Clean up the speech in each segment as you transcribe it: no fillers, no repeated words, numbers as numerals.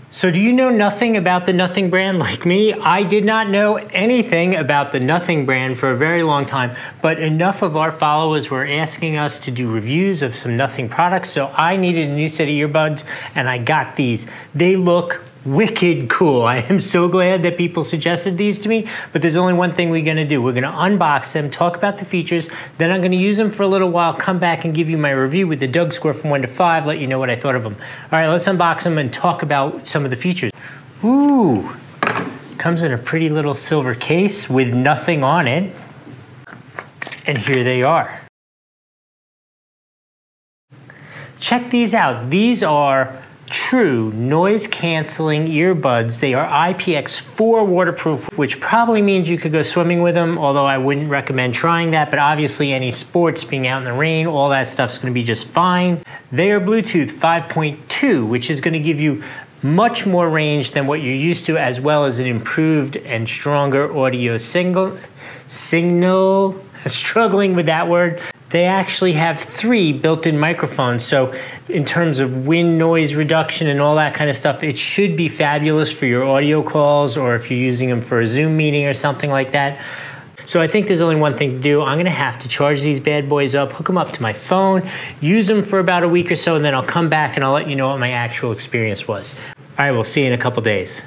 So do you know nothing about the Nothing brand like me? I did not know anything about the Nothing brand for a very long time, but enough of our followers were asking us to do reviews of some Nothing products, so I needed a new set of earbuds, and I got these. They look wicked cool. I am so glad that people suggested these to me, but there's only one thing we're gonna do. We're gonna unbox them, talk about the features, then I'm gonna use them for a little while, come back and give you my review with the Doug score from 1 to 5, let you know what I thought of them. All right, let's unbox them and talk about some of the features. Ooh, comes in a pretty little silver case with nothing on it. And here they are. Check these out. These are true noise canceling earbuds. They are IPX4 waterproof, which probably means you could go swimming with them, although I wouldn't recommend trying that, but obviously any sports, being out in the rain, all that stuff's gonna be just fine. They are Bluetooth 5.2, which is gonna give you much more range than what you're used to, as well as an improved and stronger audio signal. Struggling with that word. They actually have 3 built-in microphones, so in terms of wind noise reduction and all that kind of stuff, it should be fabulous for your audio calls or if you're using them for a Zoom meeting or something like that. So I think there's only one thing to do. I'm gonna have to charge these bad boys up, hook them up to my phone, use them for about a week or so, and then I'll come back and I'll let you know what my actual experience was. All right, we'll see you in a couple days.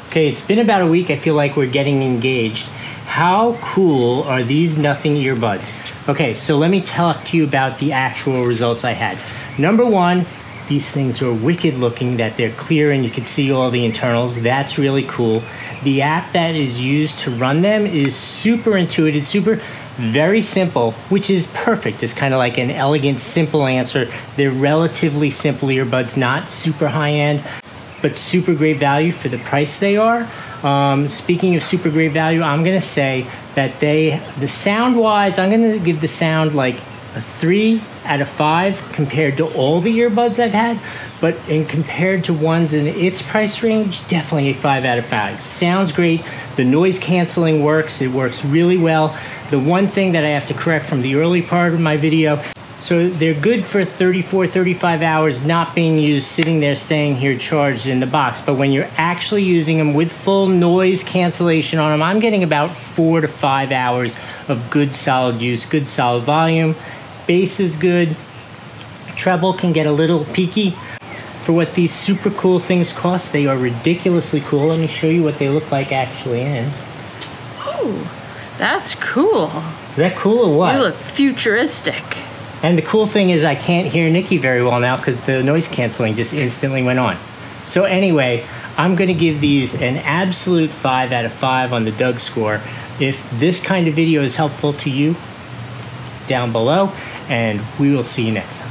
Okay, it's been about a week. I feel like we're getting engaged. How cool are these Nothing earbuds? Okay, so let me talk to you about the actual results I had. Number one, these things are wicked looking, that they're clear and you can see all the internals. That's really cool. The app that is used to run them is super intuitive, very simple, which is perfect. It's kind of like an elegant, simple answer. They're relatively simple earbuds, not super high end, but super great value for the price they are. Speaking of super great value, I'm gonna say that the sound wise, I'm gonna give the sound like a 3 out of 5 compared to all the earbuds I've had, but compared to ones in its price range, definitely a 5 out of 5. Sounds great, the noise canceling works, it works really well. The one thing that I have to correct from the early part of my video, so they're good for 34, 35 hours not being used, sitting there, staying here charged in the box. But when you're actually using them with full noise cancellation on them, I'm getting about 4 to 5 hours of good solid use, good solid volume. Bass is good. Treble can get a little peaky. For what these super cool things cost, they are ridiculously cool. Let me show you what they look like actually in. Oh, that's cool. Is that cool or what? You look futuristic. And the cool thing is I can't hear NIKI very well now because the noise canceling just instantly went on. So anyway, I'm gonna give these an absolute 5 out of 5 on the Doug score. If this kind of video is helpful to you, down below, and we will see you next time.